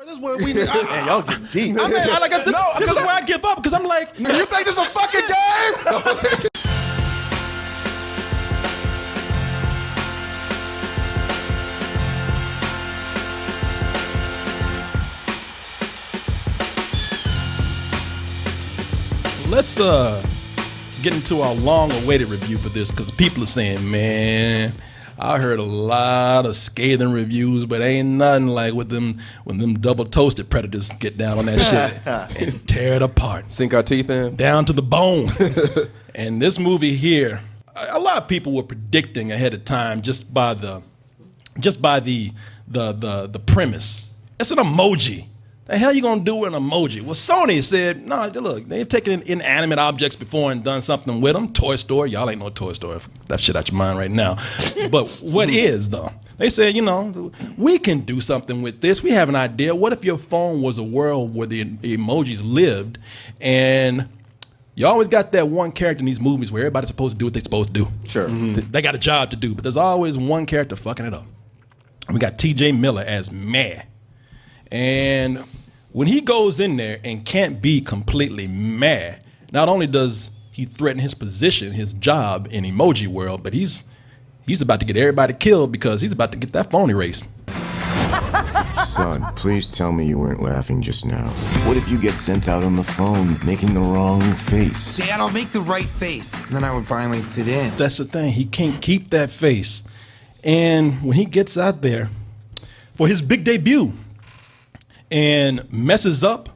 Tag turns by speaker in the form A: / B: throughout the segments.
A: This is where we.
B: Man, y'all get deep.
A: I mean, this is where I give up because I'm like,
B: you think this is a fucking game?
A: Let's get into our long-awaited review for this because people are saying, man, I heard a lot of scathing reviews, but ain't nothing like when them double-toasted predators get down on that shit and tear it apart.
C: Sink our teeth in.
A: Down to the bone. And this movie here, a lot of people were predicting ahead of time just by the premise. It's an emoji. The hell you gonna do with an emoji? Well, Sony said, no, look, they've taken inanimate objects before and done something with them. Toy Story, y'all ain't no Toy Story. That shit out your mind right now. But what is, though? They said, we can do something with this. We have an idea. What if your phone was a world where the emojis lived and you always got that one character in these movies where everybody's supposed to do what they're supposed to do.
B: Sure.
A: Mm-hmm. They got a job to do, but there's always one character fucking it up. We got T.J. Miller as Meh. And when he goes in there and can't be completely mad, not only does he threaten his position, his job in emoji world, but he's about to get everybody killed because he's about to get that phone erased.
D: Son, please tell me you weren't laughing just now. What if you get sent out on the phone making the wrong face?
E: Dad, I'll make the right face. Then I would finally fit in.
A: That's the thing. He can't keep that face. And when he gets out there for his big debut, and messes up,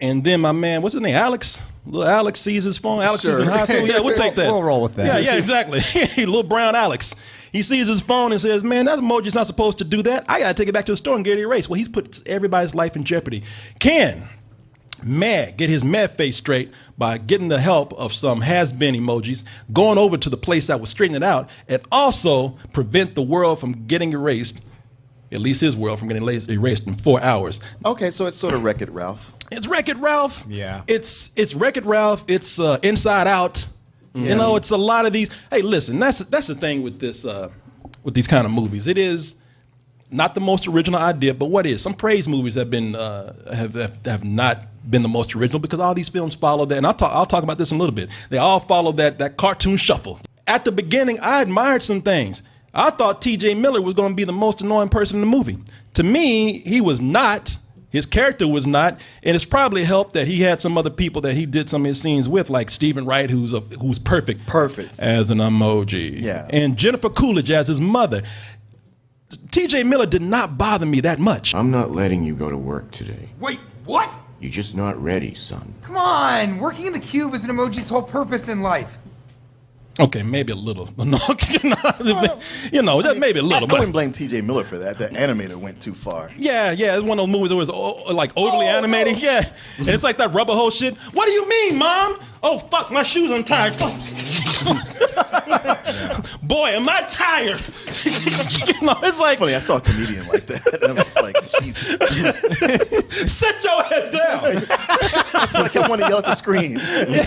A: and then my man, what's his name, Alex? Little Alex sees his phone. Alex is in high school. Yeah, we'll take that.
F: We'll roll with that.
A: Yeah, exactly. Little brown Alex. He sees his phone and says, man, that emoji's not supposed to do that. I got to take it back to the store and get it erased. Well, he's put everybody's life in jeopardy. Can Mad get his mad face straight by getting the help of some has-been emojis, going over to the place that was straightening it out, and also prevent the world from getting erased, at least his world, from getting erased in 4 hours.
B: Okay, so it's sort of Wreck-It Ralph.
A: It's Wreck-It Ralph.
F: Yeah.
A: It's Wreck-It Ralph. It's Inside Out. Yeah. It's a lot of these. Hey, listen, that's the thing with this with these kind of movies. It is not the most original idea, but what is? Some praise movies have been have not been the most original because all these films follow that. And I'll talk about this in a little bit. They all follow that cartoon shuffle. At the beginning, I admired some things. I thought T.J. Miller was going to be the most annoying person in the movie. To me, he was not. His character was not. And it's probably helped that he had some other people that he did some of his scenes with, like Stephen Wright, who's perfect.
B: Perfect.
A: As an emoji.
B: Yeah.
A: And Jennifer Coolidge as his mother. T.J. Miller did not bother me that much.
D: I'm not letting you go to work today.
E: Wait, what?
D: You're just not ready, son.
E: Come on, working in the cube is an emoji's whole purpose in life.
A: Okay, maybe a little. No, maybe a little.
B: I wouldn't blame T.J. Miller for that. The animator went too far.
A: Yeah, it's one of those movies that was like overly animated. Yeah, and it's like that rubber hole shit. What do you mean, Mom? Oh, fuck, my shoes untied. Fuck. Boy, am I tired. It's like...
B: Funny, I saw a comedian like that. And I was just like, Jesus.
A: Sit your ass down.
B: That's what I kept wanting to yell at the screen.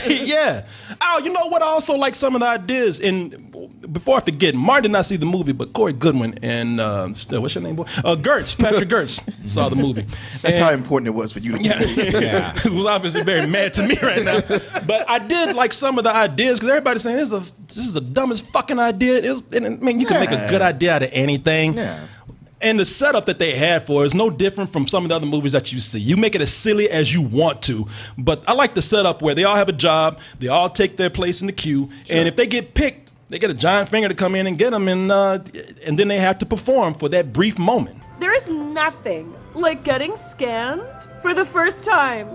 A: Yeah. Oh, you know what? I also like some of the ideas. And before I forget, Martin did not see the movie, but Corey Goodwin and what's your name, boy? Patrick Gertz saw the movie.
B: That's how important it was for you to see it.
F: Yeah.
A: He was obviously very mad to me right now. But I did like some of the ideas because everybody's saying this is the dumbest fucking idea. You can make a good idea out of anything.
B: Yeah.
A: And the setup that they had for it is no different from some of the other movies that you see. You make it as silly as you want to. But I like the setup where they all have a job, they all take their place in the queue, and if they get picked, they get a giant finger to come in and get them, and then they have to perform for that brief moment.
G: There is nothing like getting scanned for the first time.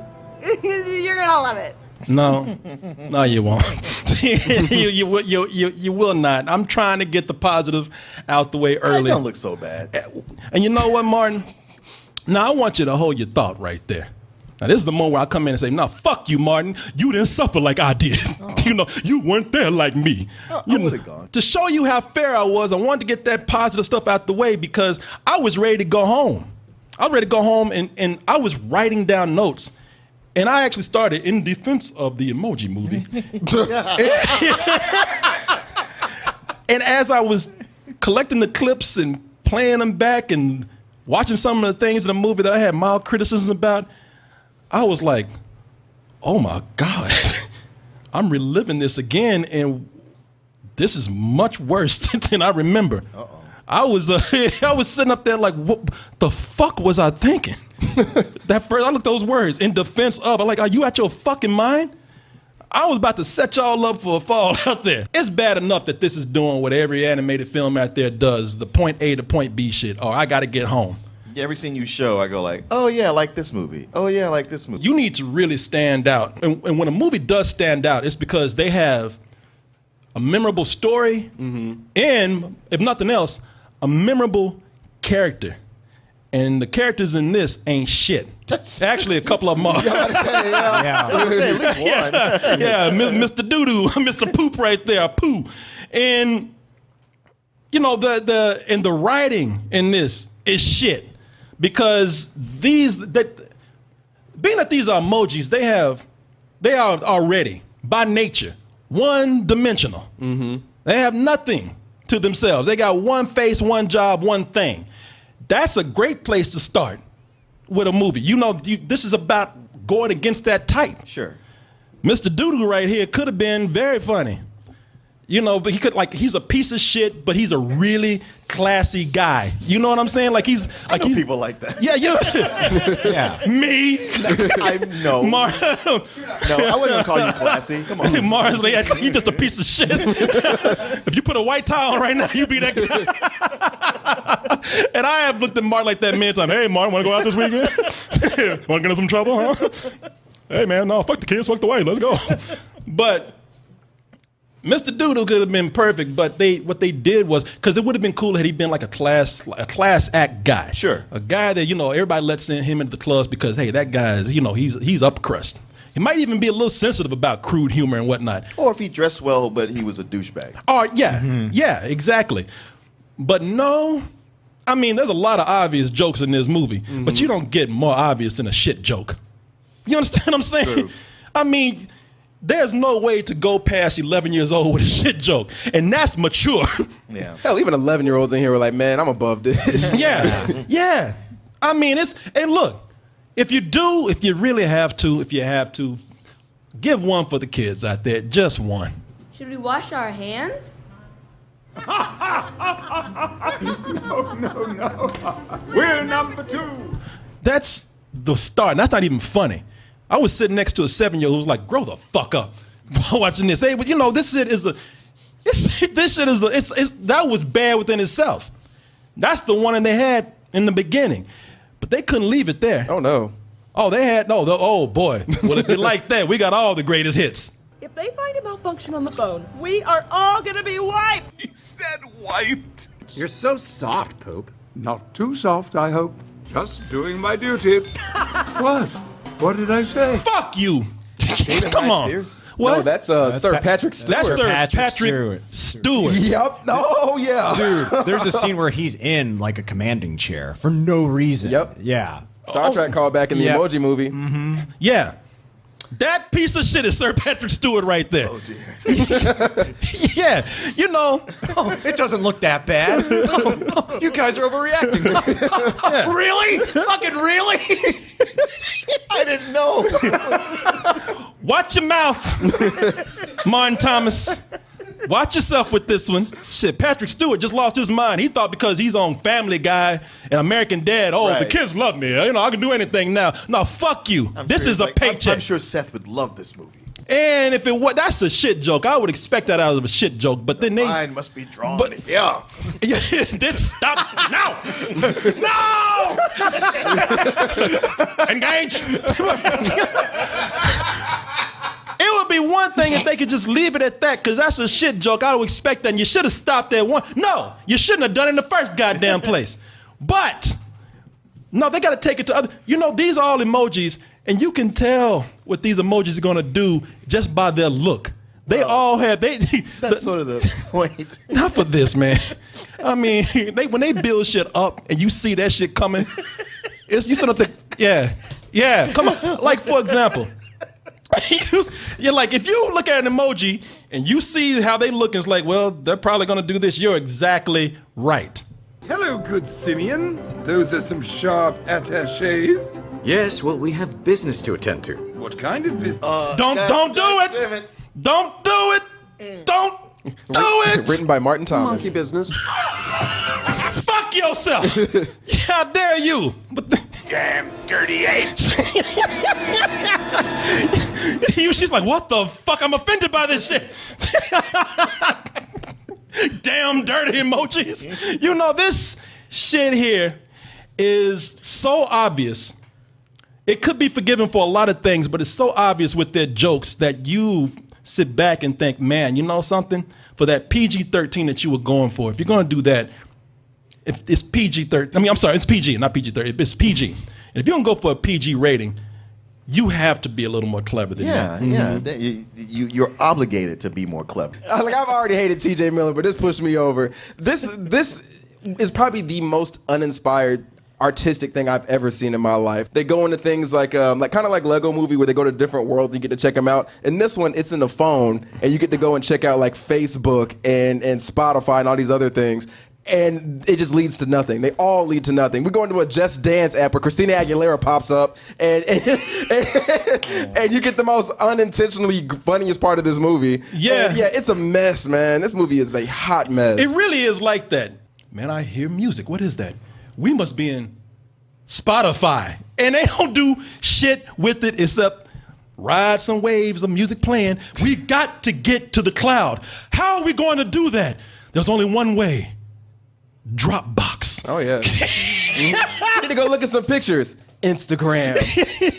G: You're gonna love it.
A: No, you won't. you will not. I'm trying to get the positive out the way early.
B: It don't look so bad.
A: And you know what, Martin? Now I want you to hold your thought right there. Now this is the moment where I come in and say, "No, fuck you, Martin. You didn't suffer like I did. You weren't there like me."
B: I would have gone.
A: To show you how fair I was, I wanted to get that positive stuff out the way because I was ready to go home. I was ready to go home, and I was writing down notes. And I actually started in defense of the Emoji movie. And as I was collecting the clips and playing them back and watching some of the things in the movie that I had mild criticisms about, I was like, oh my God, I'm reliving this again, and this is much worse than I remember. I was sitting up there like, what the fuck was I thinking? That first, I looked at those words, in defense of. I'm like, are you out your fucking mind? I was about to set y'all up for a fall out there. It's bad enough that this is doing what every animated film out there does, the point A to point B shit, or I gotta get home.
B: Yeah, every scene you show, I go like, oh yeah, I like this movie. Oh yeah, I like this movie.
A: You need to really stand out. And when a movie does stand out, it's because they have a memorable story and, if nothing else, a memorable character. And the characters in this ain't shit. Actually, a couple of them are.
B: I was saying, at least one.
A: Yeah, Mr. Doodoo, Mr. Poop right there, Pooh. And you know, the writing in this is shit. Because being that these are emojis, they are already by nature one-dimensional. They have nothing to themselves. They got one face, one job, one thing. That's a great place to start with a movie. You know, this is about going against that type.
B: Sure.
A: Mr. Doodoo right here could have been very funny. You know, but he's a piece of shit, but he's a really classy guy. You know what I'm saying? Like he's like
B: people like that.
A: Yeah, yeah. Me.
B: No.
A: No,
B: I wasn't gonna call you classy. Come on.
A: Mars, you just a piece of shit. If you put a white tie on right now, you be that guy. And I have looked at Martin like that many times. Hey, Martin, want to go out this weekend? Want to get in some trouble, huh? Hey, man, no, fuck the kids, fuck the wife, let's go. But Mr. Doodle could have been perfect, but what they did was, because it would have been cool had he been like a class act guy.
B: Sure.
A: A guy that, you know, everybody lets him into the clubs because, hey, that guy is, you know, he's up crust. He might even be a little sensitive about crude humor and whatnot.
B: Or if he dressed well, but he was a douchebag.
A: Or, yeah, exactly. But no, I mean, there's a lot of obvious jokes in this movie, but you don't get more obvious than a shit joke. You understand what I'm saying?
B: True.
A: I mean, there's no way to go past 11 years old with a shit joke, and that's mature.
B: Yeah.
C: Hell, even 11-year-olds in here were like, man, I'm above this.
A: Yeah. I mean, and look, if you really have to, give one for the kids out there, just one.
G: Should we wash our hands?
F: No. We're number 2.
A: That's the start. And that's not even funny. I was sitting next to a 7-year-old who was like, grow the fuck up watching this. Hey, but you know, this shit is that was bad within itself. That's the one that they had in the beginning. But they couldn't leave it there.
C: Oh, no.
A: Oh, they had, oh boy. Well, if you like that, we got all the greatest hits.
G: If they find a malfunction on the phone, we are all gonna be wiped.
F: He said wiped.
H: You're so soft, Poop.
F: Not too soft, I hope. Just doing my duty. What? What did I say?
A: Fuck you. Come on.
B: Pierce?
A: What?
C: No, that's Sir Patrick Stewart.
A: That's Sir Patrick Stewart.
C: Yep. Oh, yeah.
I: Dude, there's a scene where he's in like a commanding chair for no reason.
C: Yep.
I: Yeah.
C: Star Trek callback in the Emoji movie.
A: Yeah. That piece of shit is Sir Patrick Stewart right there.
B: Oh, dear.
A: Yeah, you know.
I: It doesn't look that bad. You guys are overreacting. Really? Fucking really?
B: I didn't know.
A: Watch your mouth, Martin Thomas. Watch yourself with this one. Shit, Patrick Stewart just lost his mind. He thought because he's on Family Guy and American Dad, the
B: Right.
A: kids love me. You know, I can do anything now. No, fuck you. This is a paycheck.
B: I'm sure Seth would love this movie.
A: And if it was, that's a shit joke. I would expect that out of a shit joke. But then
B: Mine must be drawn.
A: But-
B: Yeah.
A: this stops now. No! Engage. It would be one thing if they could just leave it at that, because that's a shit joke. I would expect that, and you should have stopped at one. No, you shouldn't have done it in the first goddamn place. But no, they got to take it to other. You know, these are all emojis, and you can tell what these emojis are gonna do just by their look. They all have
B: That's sort of the point.
A: Not for this, man. I mean, when they build shit up and you see that shit coming, you sort of think, yeah, come on. Like, for example, you're like, if you look at an emoji and you see how they look, and it's like, well, they're probably gonna do this. You're exactly right.
F: Hello, good simians. Those are some sharp attaches.
H: Yes, well, we have business to attend to.
F: What kind of business?
A: Don't do it. Don't do it. Don't do it.
C: Written by Martin Thomas.
I: Monkey business.
A: Fuck yourself. How dare you?
F: Damn dirty ape.
A: She's like, what the fuck? I'm offended by this shit. Damn dirty emojis. You know, this shit here is so obvious. It could be forgiven for a lot of things, but it's so obvious with their jokes that you sit back and think, man, you know something? For that PG-13 that you were going for, if you're going to do that, if it's PG-13, I mean, I'm sorry, it's PG, not PG-13, it's PG. And if you're going to go for a PG rating, you have to be a little more clever than that.
B: Yeah. You're obligated to be more clever.
C: Like, I've already hated T.J. Miller, but this pushed me over. This is probably the most uninspired artistic thing I've ever seen in my life. They go into things like kind of like Lego Movie, where they go to different worlds and you get to check them out. In this one, it's in the phone, and you get to go and check out like Facebook and Spotify and all these other things. And it just leads to nothing. They all lead to nothing. We go into a Just Dance app where Christina Aguilera pops up, and you get the most unintentionally funniest part of this movie.
A: Yeah.
C: And yeah, it's a mess, man. This movie is a hot mess.
A: It really is like that. Man, I hear music. What is that? We must be in Spotify. And they don't do shit with it except ride some waves of music playing. We got to get to the cloud. How are we going to do that? There's only one way. Dropbox.
C: Oh, yeah. You need to go look at some pictures. Instagram.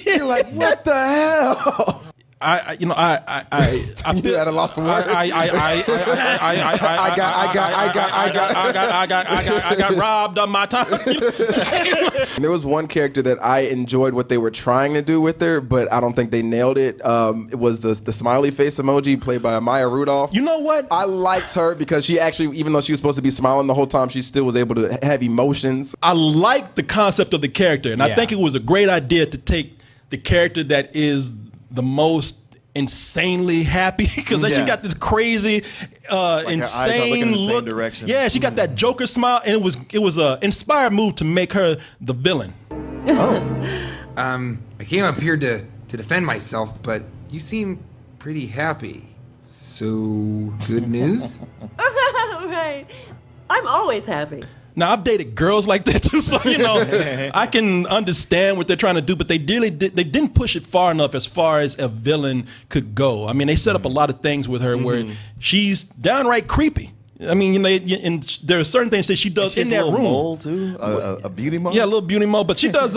C: You're like, what the hell?
A: I feel
C: at a loss for words.
A: I got robbed of my time.
C: There was one character that I enjoyed what they were trying to do with her, but I don't think they nailed it. It was the smiley face emoji played by Maya Rudolph.
A: You know what?
C: I liked her because she actually, even though she was supposed to be smiling the whole time, she still was able to have emotions.
A: I like the concept of the character, and I think it was a great idea to take the character that is the most insanely happy, because then she got this crazy insane look.
B: Direction.
A: Yeah, she got that Joker smile, and it was a inspired move to make her the villain.
E: I came up here to defend myself, but you seem pretty happy. So, good news?
G: Right. I'm always happy.
A: Now, I've dated girls like that too, so, you know, I can understand what they're trying to do, but they didn't push it far enough as far as a villain could go. I mean, they set up a lot of things with her where she's downright creepy. I mean, you know, and there are certain things that she does in that room.
B: Mole too, a beauty mole.
A: Yeah, a little beauty mole, but she does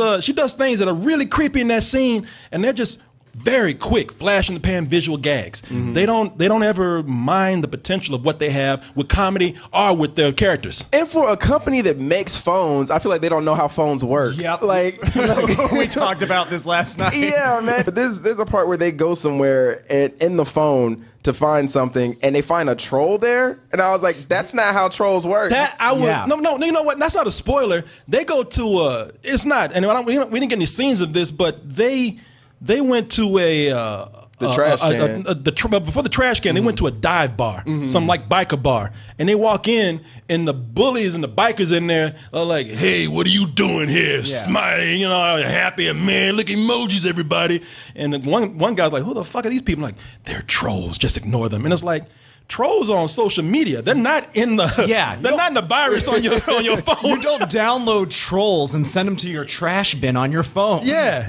A: things that are really creepy in that scene, and they're just very quick, flash in the pan visual gags. They don't ever mind the potential of what they have with comedy or with their characters.
C: And for a company that makes phones, I feel like they don't know how phones work.
I: Yep.
C: Like
I: We talked about this last night.
C: yeah, man. But there's a part where they go somewhere and in the phone to find something, and they find a troll there, and I was like, that's not how trolls work.
A: That I would no. You know what? That's not a spoiler. They go to it's not, and we didn't get any scenes of this, but they went to
C: the trash can.
A: Before the trash can, they went to a dive bar, some like biker bar, and they walk in, and the bullies and the bikers in there are like, "Hey, what are you doing here? Smiling, you know, happy and man, look emojis, everybody." And then one guy's like, "Who the fuck are these people?" Like, they're trolls. Just ignore them. And it's like, trolls on social media. They're not in the They're not in the virus on your phone.
I: You don't download trolls and send them to your trash bin on your phone.
A: Yeah.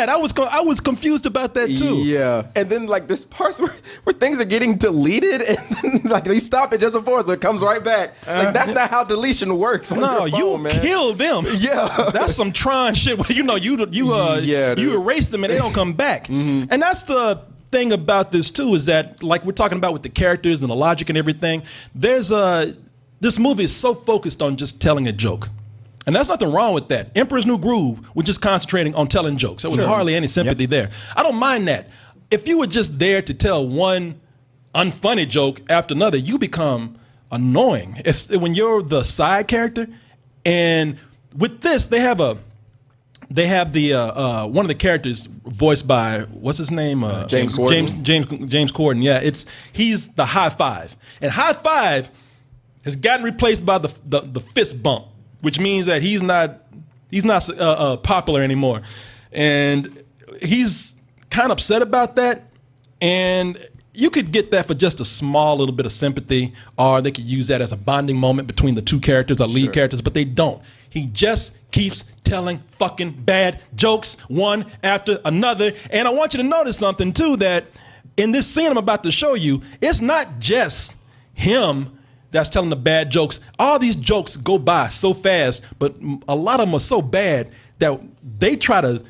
A: I was confused about that too.
C: Yeah, and then like there's parts where things are getting deleted, and then, like they stop it just before, so it comes right back. Like that's not how deletion works. On your phone, man.
A: Kill them.
C: Yeah,
A: that's some Tron shit. Where you know you erase them and they don't come back. And that's the thing about this too, is that like we're talking about with the characters and the logic and everything, there's this movie is so focused on just telling a joke. And there's nothing wrong with that. Emperor's New Groove was just concentrating on telling jokes. There was hardly any sympathy there. I don't mind that. If you were just there to tell one unfunny joke after another, you become annoying. It's when you're the side character. And with this, they have the one of the characters voiced by what's his name?
C: James Corden.
A: James Corden. Yeah, he's the high five, and high five has gotten replaced by the fist bump. which means that he's not popular anymore, and he's kind of upset about that. And you could get that for just a small little bit of sympathy, or they could use that as a bonding moment between the two characters, or lead characters, but they don't. He just keeps telling fucking bad jokes one after another. And I want you to notice something too, that in this scene I'm about to show you, it's not just him that's telling the bad jokes. All these jokes go by so fast, but a lot of them are so bad that they try to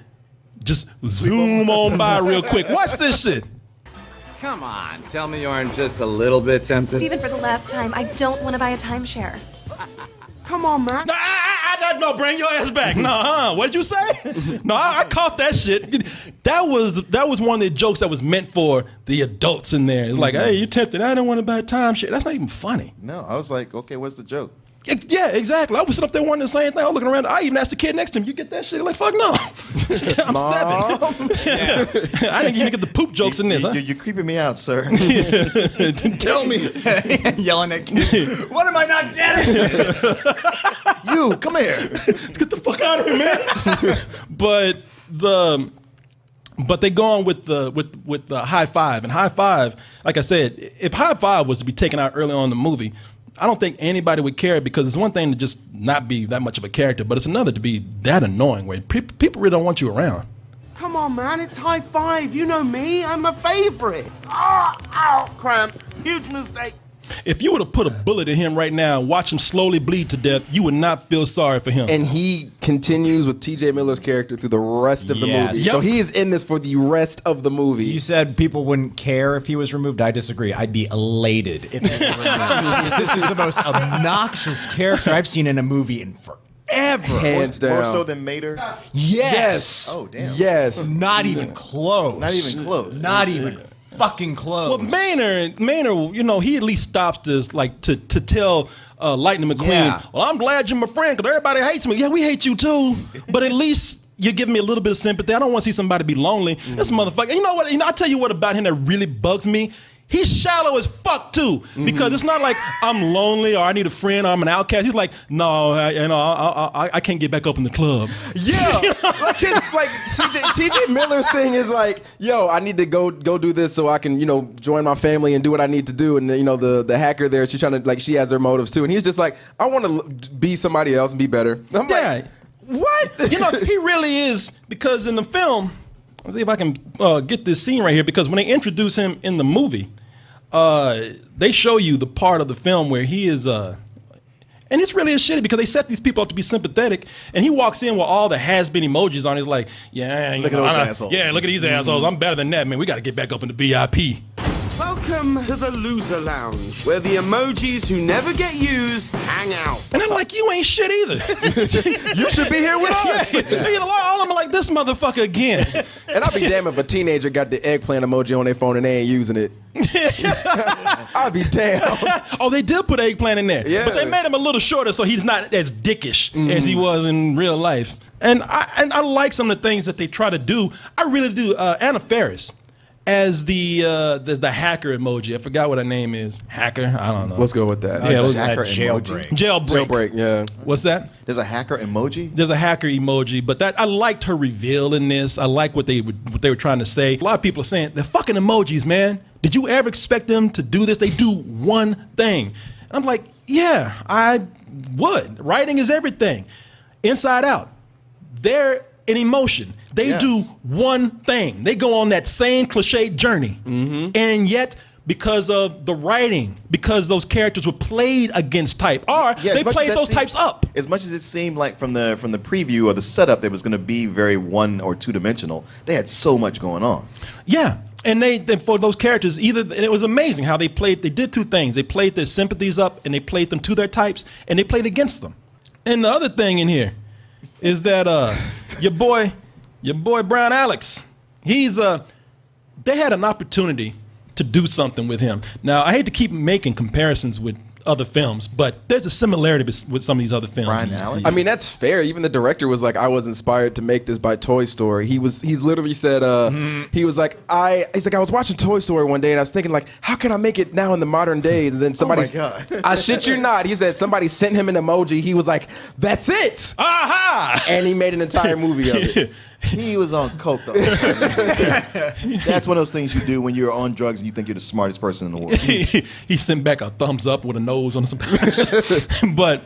A: just zoom on by real quick. Watch this shit.
J: Come on, tell me you aren't just a little bit tempted.
K: Steven, for the last time, I don't want to buy a timeshare.
J: Come on, man.
A: No, bring your ass back. No, what did you say? No, I caught that shit. That was one of the jokes that was meant for the adults in there. It's like, hey, you tempted. I don't want to buy a timeshare. That's not even funny.
B: No, I was like, okay, what's the joke?
A: Yeah, exactly. I was sitting up there wondering the same thing. I was looking around. I even asked the kid next to him, you get that shit? Like, fuck no. I'm
B: Mom?
A: 7. I didn't even get the poop jokes in this.
B: You're creeping me out, sir.
A: Tell me.
I: Yelling at kids. What am I not getting?
B: You, come here.
A: Let's get the fuck out of here, man. But they go on with the high five. And high five, like I said, if high five was to be taken out early on in the movie, I don't think anybody would care, because it's one thing to just not be that much of a character, but it's another to be that annoying where people really don't want you around.
J: Come on, man, it's high five. You know me, I'm a favorite. Ow, cramp. Huge mistake.
A: If you were to put a bullet in him right now and watch him slowly bleed to death, you would not feel sorry for him.
C: And he continues with T.J. Miller's character through the rest of the movie.
A: Yep.
C: So he is in this for the rest of the movie.
I: You said people wouldn't care if he was removed. I disagree. I'd be elated if he was removed. This is the most obnoxious character I've seen in a movie in forever.
C: Hands down.
B: More so than Mater?
I: Yes.
B: Oh, damn.
C: Yes.
I: Not even close.
B: Not even close.
I: Not even fucking close.
A: Well, Maynard, you know, he at least stops this, like, to tell Lightning McQueen,
I: Yeah.
A: well, I'm glad you're my friend, because everybody hates me. Yeah, we hate you too, but at least you're giving me a little bit of sympathy. I don't want to see somebody be lonely. This motherfucker, you know what? I'll tell you what about him that really bugs me. He's shallow as fuck too, because it's not like I'm lonely or I need a friend or I'm an outcast. He's like, no, I can't get back up in the club.
C: Yeah, like TJ Miller's thing is like, yo, I need to go do this so I can, join my family and do what I need to do. And the hacker there, she's trying to, she has her motives too. And he's just like, I want to be somebody else and be better. I'm like, what?
A: He really is, because in the film, let's see if I can get this scene right here, because when they introduce him in the movie, they show you the part of the film where he is, and it's really a shitty, because they set these people up to be sympathetic, and he walks in with all the has-been emojis on. He's like, yeah,
B: look at those assholes.
A: Yeah, look at these assholes. I'm better than that, man. We got to get back up in the VIP.
J: Welcome to the Loser Lounge, where the emojis who never get used hang out.
A: And I'm like, you ain't shit either.
C: You should be here with us.
A: All of them are like, this motherfucker again.
C: And I'll be damned if a teenager got the eggplant emoji on their phone and they ain't using it. I'll be damned.
A: Oh, they did put eggplant in there.
C: Yeah.
A: But they made him a little shorter so he's not as dickish as he was in real life. And I like some of the things that they try to do. I really do. Anna Faris as the hacker emoji. I forgot what her name is. Hacker? I don't know.
C: Let's go with that.
A: Yeah,
B: hacker
A: jailbreak.
B: emoji?
C: Jailbreak, yeah.
A: What's that?
B: There's a hacker emoji?
A: There's a hacker emoji, but I liked her reveal in this. I like what they were trying to say. A lot of people are saying, they're fucking emojis, man. Did you ever expect them to do this? They do one thing. And I'm like, yeah, I would. Writing is everything. Inside Out. They're an emotion. They do one thing. They go on that same cliched journey. And yet, because of the writing, because those characters were played against type, or they played those types up.
B: As much as it seemed like from the preview or the setup that was going to be very one or two dimensional, they had so much going on.
A: Yeah. And they for those characters, and it was amazing how they played. They did two things. They played their sympathies up, and they played them to their types, and they played against them. And the other thing in here is that your boy Brown Alex, they had an opportunity to do something with him. Now, I hate to keep making comparisons with other films, but there's a similarity with some of these other films.
B: Brian Allen?
C: I mean, that's fair. Even the director was like, I was inspired to make this by Toy Story. He's literally said, he was like, I was watching Toy Story one day and I was thinking like, how can I make it now in the modern days? And then somebody, I shit you not, he said somebody sent him an emoji. He was like, that's it.
A: Aha!
C: And he made an entire movie of it.
B: He was on coke though. That's one of those things you do when you're on drugs and you think you're the smartest person in the world.
A: He sent back a thumbs up with a nose on some. But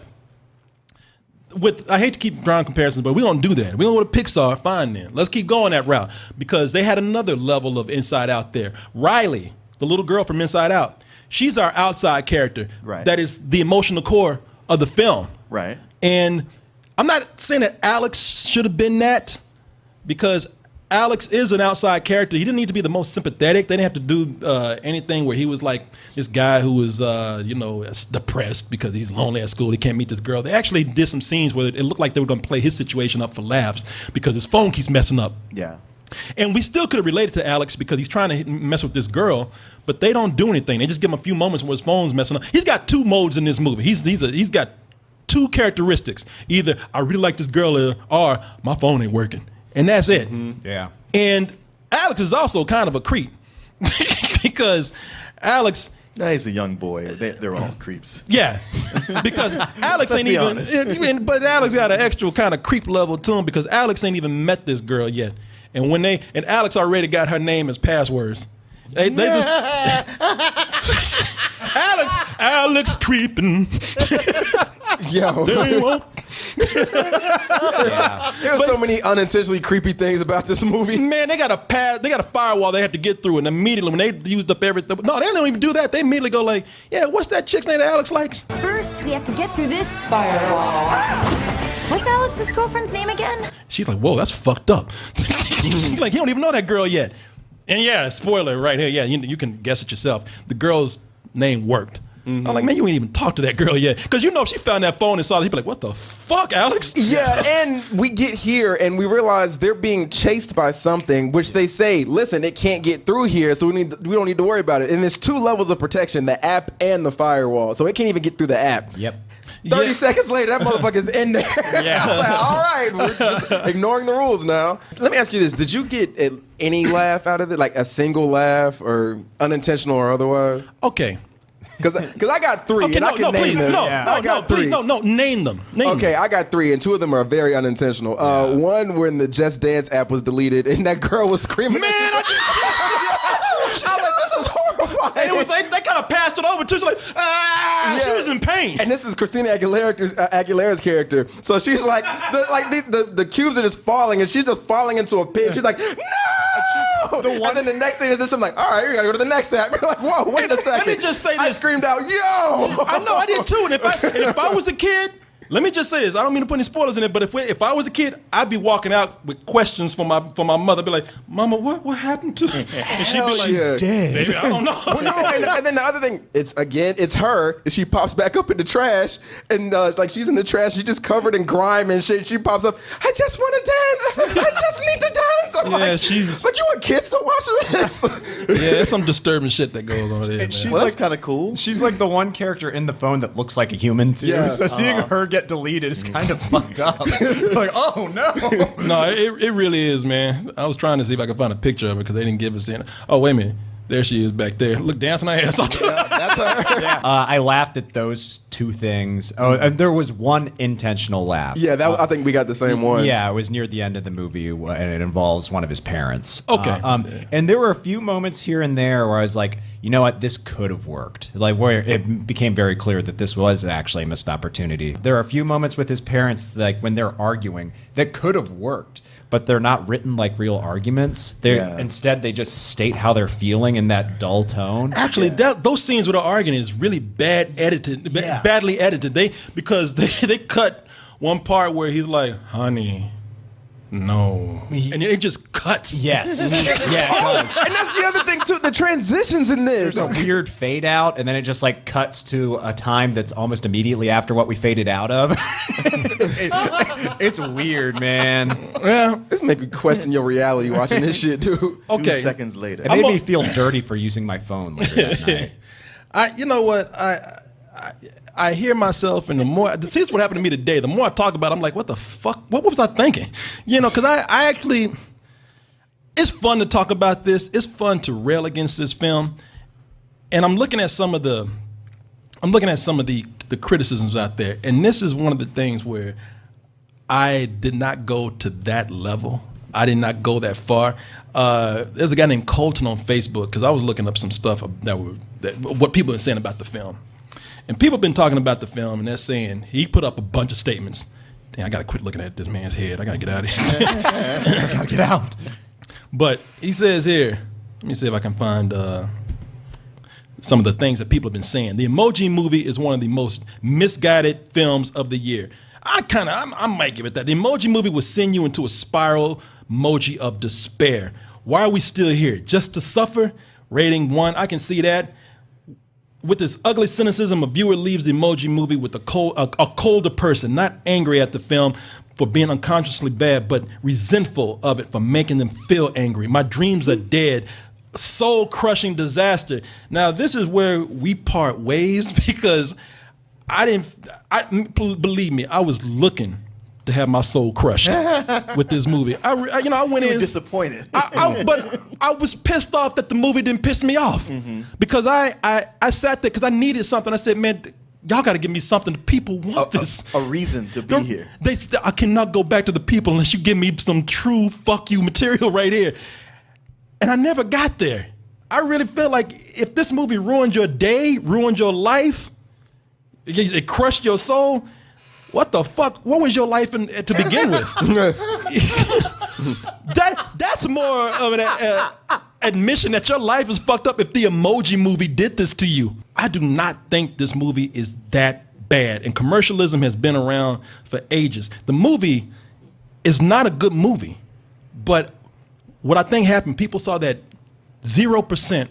A: I hate to keep drawing comparisons, but we don't do that. We don't go to Pixar. Fine then. Let's keep going that route because they had another level of Inside Out there. Riley, the little girl from Inside Out, she's our outside character.
B: Right.
A: That is the emotional core of the film.
B: Right.
A: And I'm not saying that Alex should have been that. Because Alex is an outside character. He didn't need to be the most sympathetic. They didn't have to do anything where he was like this guy who was, depressed because he's lonely at school. He can't meet this girl. They actually did some scenes where it looked like they were going to play his situation up for laughs because his phone keeps messing up.
B: Yeah.
A: And we still could have related to Alex because he's trying to mess with this girl, but they don't do anything. They just give him a few moments where his phone's messing up. He's got two modes in this movie. He's got two characteristics. Either I really like this girl or my phone ain't working. And that's it.
I: Yeah.
A: And Alex is also kind of a creep because Alex.
B: He's a young boy. They're all creeps.
A: Yeah, because Alex ain't even. But Alex got an extra kind of creep level to him because Alex ain't even met this girl yet. And Alex already got her name as passwords. They Alex creeping.
C: Yo. There were so many unintentionally creepy things about this movie.
A: Man, they got a firewall they have to get through, and immediately when they used up everything, no, they don't even do that. They immediately go like, yeah, what's that chick's name that Alex likes?
L: First, we have to get through this firewall. What's Alex's girlfriend's name again?
A: She's like, whoa, that's fucked up. She's like, you don't even know that girl yet. And yeah, spoiler right here. Yeah, you can guess it yourself. The girl's name worked. I'm like, man, you ain't even talked to that girl yet. Because if she found that phone and saw it, he'd be like, what the fuck, Alex?
C: Yeah, and we get here and we realize they're being chased by something, which they say, listen, it can't get through here, so we don't need to worry about it. And there's two levels of protection, the app and the firewall. So it can't even get through the app.
I: Yep.
C: 30 seconds later, that motherfucker's in there.
I: Yeah.
C: I was like, all right, we're just ignoring the rules now. Let me ask you this. Did you get any laugh out of it? Like a single laugh or unintentional or otherwise?
A: Okay.
C: Because I got three, and I can name them.
A: Name them.
C: Okay, I got three, and two of them are very unintentional. One when the Just Dance app was deleted, and that girl was screaming.
A: Man,
C: I was like, this is horrifying.
A: And it was like, they kind of passed it over to her, like, she was in pain.
C: And this is Christina Aguilera's character. So she's like, the cubes are just falling, and she's just falling into a pit. She's like, no! And then the next thing is just, I'm like, all right, we gotta go to the next app. You're like, whoa, wait a second.
A: Let me just say this.
C: I screamed out, yo!
A: I know, I did too. And if I was a kid, let me just say this. I don't mean to put any spoilers in it, but if I was a kid, I'd be walking out with questions for my mother. I'd be like, Mama, what happened to her? And she'd be like,
C: she's dead.
A: Baby, I don't know.
C: Well, no, and then the other thing, it's her. She pops back up in the trash, and she's in the trash. She's just covered in grime and shit. She pops up. I just want to dance. I just need to dance. I'm
A: she's
C: like, you want kids to watch this?
A: Yeah, there's some disturbing shit that goes on there. Man.
I: She's
B: that's kind of cool.
I: She's like the one character in the phone that looks like a human too.
C: Yeah.
I: So seeing her get deleted is kind of fucked up. Like, oh no.
A: No, it really is, man. I was trying to see if I could find a picture of her because they didn't give us any. Oh, wait a minute. There she is back there. Look, dancing her ass off.
C: That's her.
I: Yeah. I laughed at those two things. Oh, and there was one intentional laugh.
C: Yeah, I think we got the same one.
I: Yeah, it was near the end of the movie, and it involves one of his parents.
A: Okay.
I: And there were a few moments here and there where I was like, you know what, this could have worked. Like, where it became very clear that this was actually a missed opportunity. There are a few moments with his parents, like when they're arguing, that could have worked, but they're not written like real arguments. Instead, they just state how they're feeling in that dull tone.
A: Actually, those scenes with the arguing is really badly edited. Because they cut one part where he's like, honey, no. And it just cuts.
I: Yes. Yeah, it does.
C: And that's the other thing, too. The transitions in this.
I: There's a weird fade out, and then it just like cuts to a time that's almost immediately after what we faded out of. It's weird, man.
A: Yeah.
C: This make me question your reality watching this shit, dude.
B: Okay. 2 seconds later.
I: It made me feel dirty for using my phone later that night.
A: You know what? I hear myself, and the more see, this is what happened to me today. The more I talk about it, I'm like, what the fuck? What was I thinking? You know, because I actually, it's fun to talk about this. It's fun to rail against this film, and I'm looking at some of the criticisms out there, and this is one of the things where I did not go to that level. I did not go that far. There's a guy named Colton on Facebook, because I was looking up some stuff what people are saying about the film. And people have been talking about the film, and they're saying, he put up a bunch of statements. Damn, I got to quit looking at this man's head. I got to get out of here. I got to get out. But he says here, let me see if I can find some of the things that people have been saying. The Emoji Movie is one of the most misguided films of the year. I might give it that. The Emoji Movie will send you into a spiral emoji of despair. Why are we still here? Just to suffer? Rating 1, I can see that. With this ugly cynicism, a viewer leaves the Emoji Movie with a colder person, not angry at the film for being unconsciously bad, but resentful of it for making them feel angry. My dreams are dead. Soul-crushing disaster. Now, this is where we part ways, because believe me, I was looking to have my soul crushed with this movie. I went in
B: disappointed.
A: But I was pissed off that the movie didn't piss me off, because I sat there because I needed something. I said, man, y'all got to give me something. The people want this.
B: A reason to be here.
A: I cannot go back to the people unless you give me some true fuck you material right here. And I never got there. I really feel like if this movie ruined your day, ruined your life, it crushed your soul, what the fuck? What was your life to begin with? That's more of an admission that your life is fucked up if the Emoji Movie did this to you. I do not think this movie is that bad. And commercialism has been around for ages. The movie is not a good movie. But what I think happened, people saw that 0%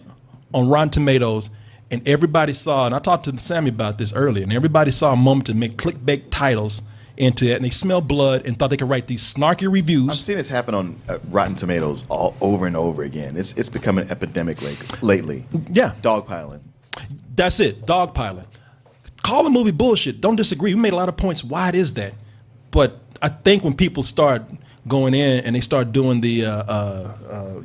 A: on Rotten Tomatoes, and everybody saw, and I talked to Sammy about this earlier, and everybody saw a moment to make clickbait titles into it, and they smelled blood and thought they could write these snarky reviews.
B: I've seen this happen on Rotten Tomatoes all over and over again. It's become an epidemic lately.
A: Yeah.
B: Dogpiling.
A: That's it, dogpiling. Call the movie bullshit. Don't disagree. We made a lot of points why it is that. But I think when people start going in and they start doing the,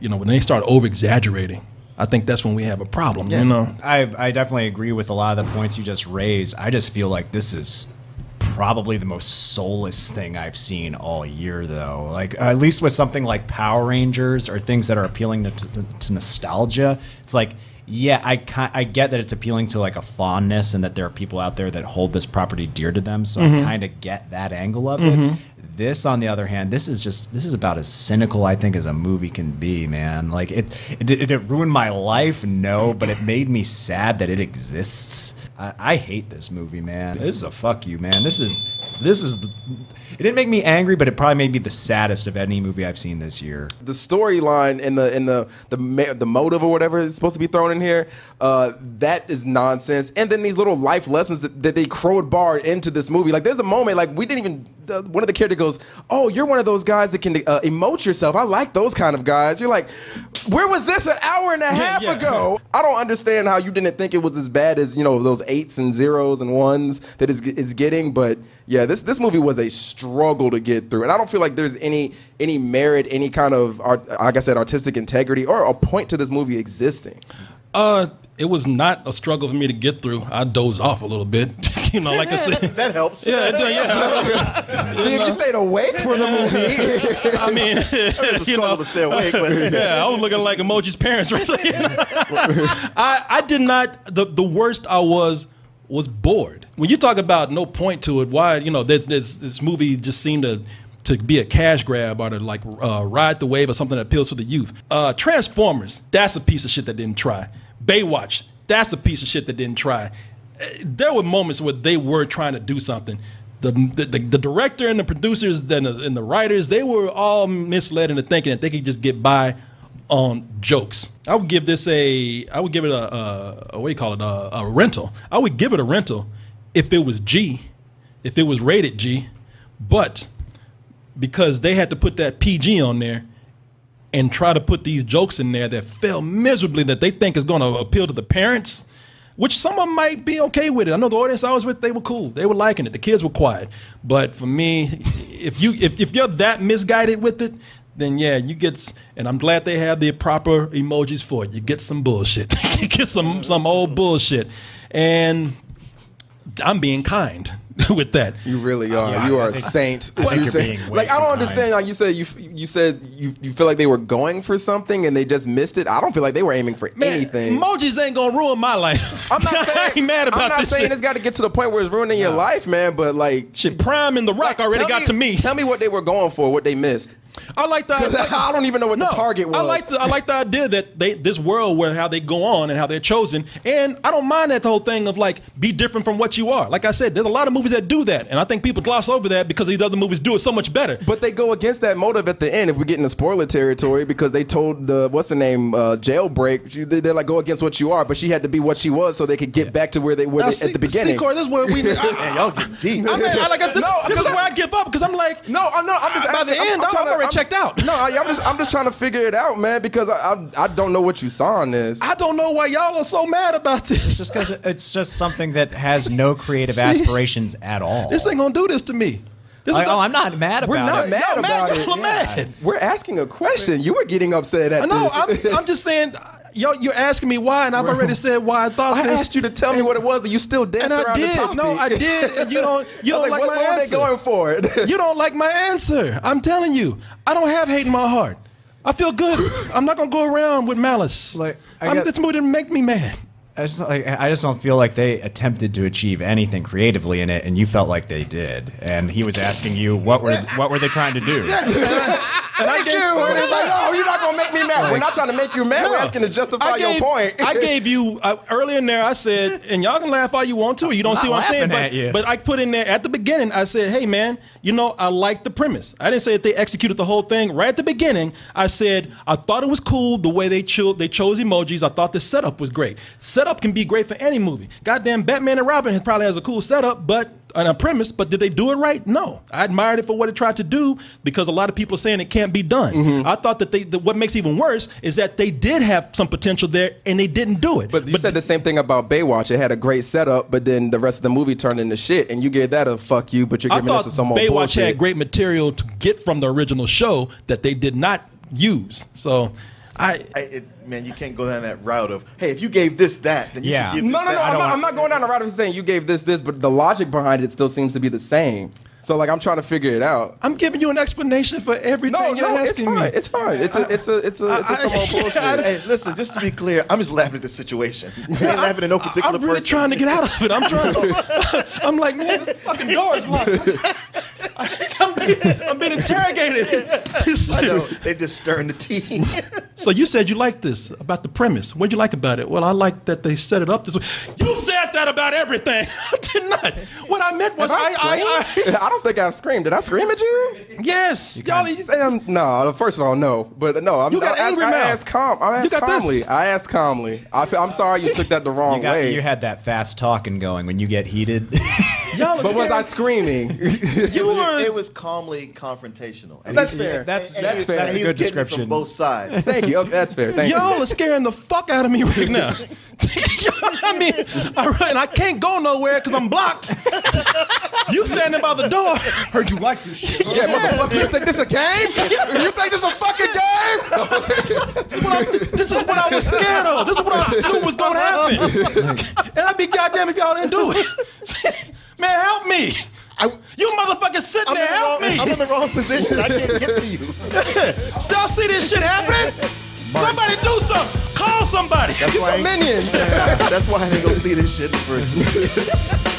A: when they start over-exaggerating, I think that's when we have a problem, you know?
I: I definitely agree with a lot of the points you just raised. I just feel like this is probably the most soulless thing I've seen all year, though. Like, at least with something like Power Rangers or things that are appealing to nostalgia, it's like, yeah, I get that it's appealing to like a fondness and that there are people out there that hold this property dear to them, so I kind of get that angle of it. This, on the other hand, this is about as cynical, I think, as a movie can be, man. Like, it ruined my life, no, but it made me sad that it exists. I hate this movie, man. This is a fuck you, man. This is it didn't make me angry, but it probably made me the saddest of any movie I've seen this year.
C: The storyline and the motive or whatever is supposed to be thrown in here, that is nonsense. And then these little life lessons that they crowbarred into this movie. Like, there's a moment, like, we didn't even, one of the characters goes, oh, you're one of those guys that can emote yourself. I like those kind of guys. You're like, where was this an hour and a half ago? I don't understand how you didn't think it was as bad as, those 8s and 0s and 1s that it's getting. But yeah, this movie was a struggle to get through. And I don't feel like there's any merit, any kind of, like I said, artistic integrity or a point to this movie existing.
A: It was not a struggle for me to get through. I dozed off a little bit, like I said.
B: That helps.
A: Yeah, it
C: See, if you stayed awake for the movie.
A: I mean,
B: it was a struggle to stay awake. But
A: yeah, I was looking like Emoji's parents. Right? I did not. The worst I was bored. When you talk about no point to it, why this movie just seemed to be a cash grab or to like ride the wave or something that appeals to the youth. Transformers, that's a piece of shit that didn't try. Baywatch, that's a piece of shit that didn't try. There were moments where they were trying to do something. The director and the producers and the writers, they were all misled into thinking that they could just get by on jokes. I would give it a rental. I would give it a rental if it was G, if it was rated G, but because they had to put that PG on there and try to put these jokes in there that fail miserably that they think is going to appeal to the parents, which some of them might be okay with it. I know the audience I was with, they were cool. They were liking it. The kids were quiet. But for me, if you're that misguided with it, then yeah, you get, and I'm glad they have the proper emojis for it. You get some bullshit. You get some old bullshit. And I'm being kind with that.
C: You really are. You are a saint. I don't understand. Like you said you feel like they were going for something and they just missed it. I don't feel like they were aiming for anything.
A: Emojis ain't gonna ruin my life.
C: I'm not saying.
A: I ain't mad about
C: I'm not
A: this
C: saying
A: shit.
C: it's got to get to the point where it's ruining your life, man. But like,
A: shit, Prime and The Rock already got to me.
C: Tell me what they were going for. What they missed.
A: I like that.
C: I don't even know what the target was.
A: I like the idea that this world where how they go on and how they're chosen, and I don't mind that whole thing of like be different from what you are. Like I said, there's a lot of movies that do that, and I think people gloss over that because these other movies do it so much better.
C: But they go against that motive at the end. If we're getting to spoiler territory, because they told the Jailbreak, they're like go against what you are, but she had to be what she was so they could get back to where they were at the beginning.
A: See, Corey, this is where we.
B: Man, y'all get deep.
A: This is where I give up because I'm like,
C: I'm just
A: by the end, I'm already checked out.
C: No, I'm just trying to figure it out, man, because I don't know what you saw in this.
A: I don't know why y'all are so mad about this.
I: It's just because it's just something that has no creative aspirations at all.
A: This ain't gonna do this to me.
I: I'm not mad about it.
C: We're not mad about it.
A: Y'all mad.
C: We're asking a question. You were getting upset at this.
A: I'm just saying. You're asking me why, and I've already said why I thought this.
C: I asked you to tell me what it was, and you still danced around the topic.
A: No, I did. And you don't like my answer.
C: What were they going for?
A: You don't like my answer. I'm telling you, I don't have hate in my heart. I feel good. I'm not gonna go around with malice. This movie didn't make me mad.
I: I just don't feel like they attempted to achieve anything creatively in it, and you felt like they did. And he was asking you what were they trying to do?
C: Thank you. And it's like, no, you're not gonna make me mad. We're not trying to make you mad. We're asking to justify your point.
A: I gave you earlier in there. I said, and y'all can laugh all you want to. You don't see what I'm saying, but I put in there at the beginning. I said, hey man, I like the premise. I didn't say that they executed the whole thing right at the beginning. I said I thought it was cool the way they chose emojis. I thought the setup was great. Setup can be great for any movie. Goddamn, Batman and Robin probably has a cool setup, but and a premise, but did they do it right? No. I admired it for what it tried to do because a lot of people are saying it can't be done. Mm-hmm. I thought that what makes it even worse is that they did have some potential there and they didn't do it.
C: But you said the same thing about Baywatch. It had a great setup, but then the rest of the movie turned into shit, and you gave that a fuck you, but you're giving us some more
A: Baywatch
C: bullshit.
A: Had great material to get from the original show that they did not use. So
B: man, you can't go down that route of, hey, if you gave this that, then you should give this that.
C: I'm not going down the route of saying you gave this, but the logic behind it still seems to be the same. So like I'm trying to figure it out.
A: I'm giving you an explanation for everything you're asking me.
C: It's fine. It's some old bullshit.
B: Hey, listen, just to be clear, I'm just laughing at the situation. I ain't laughing at no particular person.
A: I'm really trying to get out of it. I'm like, man, this fucking door is locked. I'm being interrogated.
B: I know. They just stirring the tea.
A: So you said you liked this about the premise. What'd you like about it? Well, I like that they set it up this way. You said that about everything. I did not. What I meant was
C: I don't think I screamed. Did I scream at you?
A: Yes.
C: No. First of all, no. But no. I asked calmly. I asked calmly. I'm sorry you took that the wrong way.
I: You had that fast talking going when you get heated.
C: But was I screaming?
B: It was calmly confrontational. And
C: that's fair. That's fair.
I: That's a good description.
B: From both sides.
C: Thank you. Okay, that's fair. Thank you.
A: Y'all are scaring the fuck out of me right now. I mean, and I can't go nowhere because I'm blocked. You standing by the door. Heard you like this shit.
C: Yeah, motherfucker. You think this a game? You think this a fucking game?
A: This is what I was scared of. This is what I knew was going to happen. And I'd be goddamn if y'all didn't do it. Man, help me. You motherfuckers sitting there, help me.
B: I'm in the wrong position. I can't get to you.
A: Y'all see this shit happening? Somebody do something. Call somebody.
B: That's why
C: minion.
B: That's why I didn't go see this shit first.